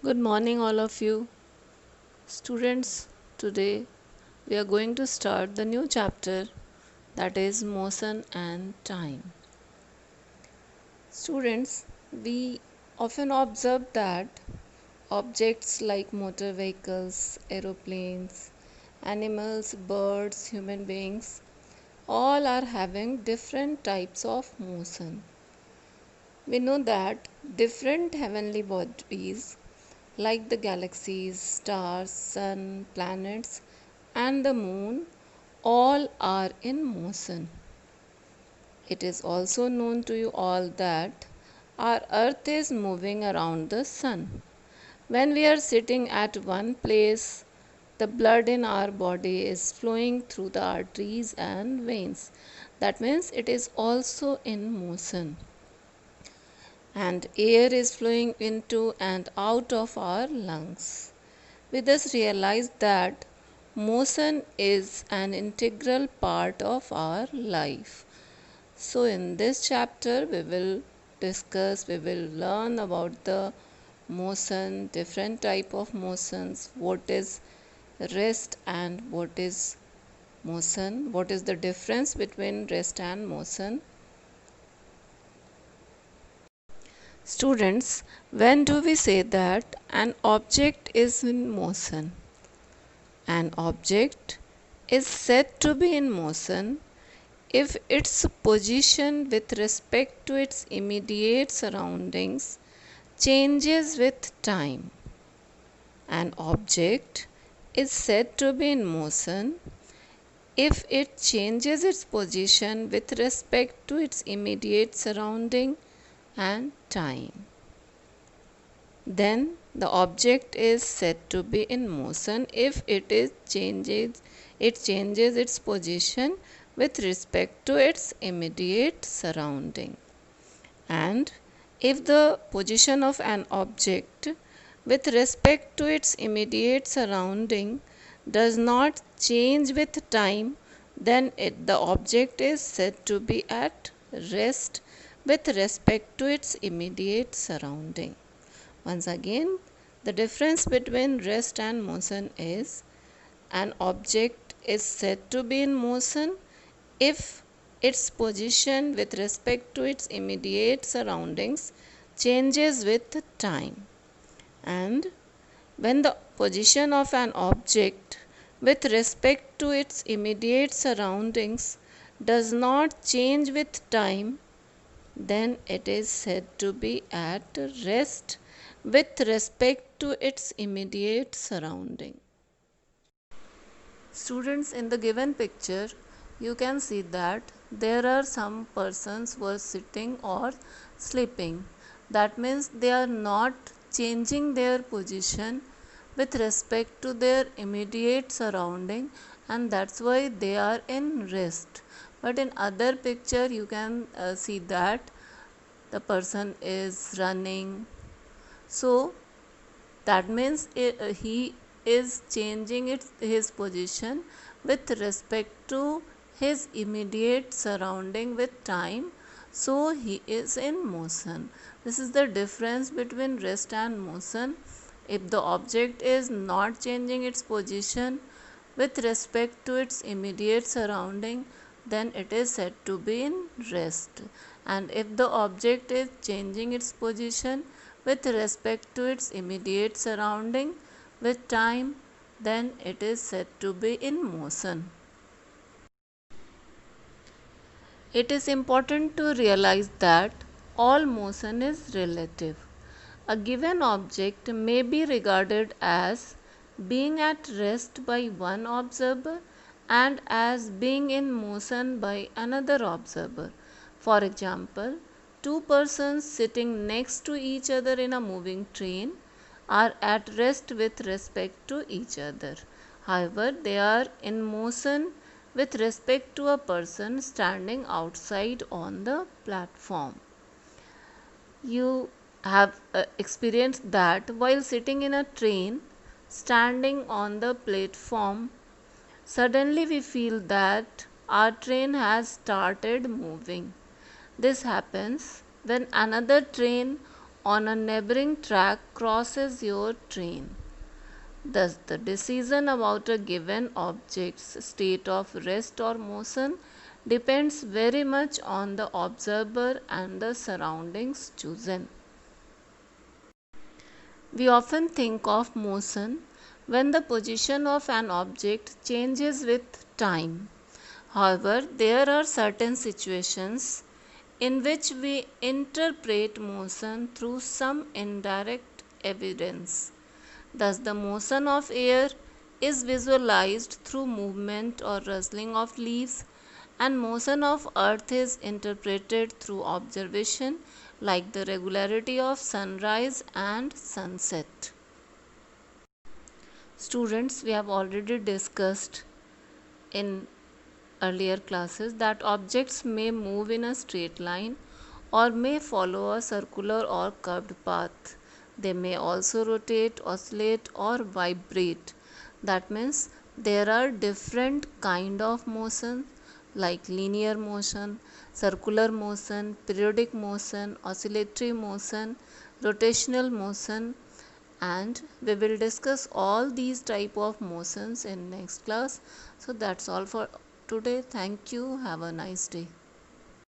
Good morning, all of you. Students, today we are going to start the new chapter that is motion and time. Students, we often observe that objects like motor vehicles, aeroplanes, animals, birds, human beings all are having different types of motion. We know that different heavenly bodies like the galaxies, stars, sun, planets, and the moon all are in motion. It is also known to you all that our earth is moving around the sun. When we are sitting at one place, the blood in our body is flowing through the arteries and veins. That means it is also in motion. And air is flowing into and out of our lungs. We thus realize that motion is an integral part of our life. So, in this chapter, we will learn about the motion, different type of motions, what is rest and what is motion, what is the difference between rest and motion. Students, when do we say that an object is in motion? An object is said to be in motion if its position with respect to its immediate surroundings changes with time. An object is said to be in motion if it changes its position with respect to its immediate surrounding and time. Then the object is said to be in motion if it changes its position with respect to its immediate surrounding. And if the position of an object with respect to its immediate surrounding does not change with time, then the object is said to be at rest with respect to its immediate surrounding. Once again, the difference between rest and motion is an object is said to be in motion if its position with respect to its immediate surroundings changes with time. And when the position of an object with respect to its immediate surroundings does not change with time, then it is said to be at rest with respect to its immediate surrounding. Students, in the given picture, you can see that there are some persons who are sitting or sleeping. That means they are not changing their position with respect to their immediate surrounding, and that's why they are in rest. But in other picture you can see that the person is running, so that means he is changing his position with respect to his immediate surrounding with time, so he is in motion. This is the difference between rest and motion. If the object is not changing its position with respect to its immediate surrounding, then it is said to be in rest. And if the object is changing its position with respect to its immediate surrounding with time, then it is said to be in motion. It is important to realize that all motion is relative. A given object may be regarded as being at rest by one observer and as being in motion by another observer. For example, two persons sitting next to each other in a moving train are at rest with respect to each other. However, they are in motion with respect to a person standing outside on the platform. You have experienced that while sitting in a train, standing on the platform, suddenly we feel that our train has started moving. This happens when another train on a neighboring track crosses your train. Thus, the decision about a given object's state of rest or motion depends very much on the observer and the surroundings chosen. We often think of motion when the position of an object changes with time. However, there are certain situations in which we interpret motion through some indirect evidence. Thus, the motion of air is visualized through movement or rustling of leaves, and motion of earth is interpreted through observation, like the regularity of sunrise and sunset. Students, we have already discussed in earlier classes that objects may move in a straight line or may follow a circular or curved path. They may also rotate, oscillate or vibrate. That means there are different kind of motion like linear motion, circular motion, periodic motion, oscillatory motion, rotational motion, and we will discuss all these type of motions in next class. So that's all for today. Thank you. Have a nice day.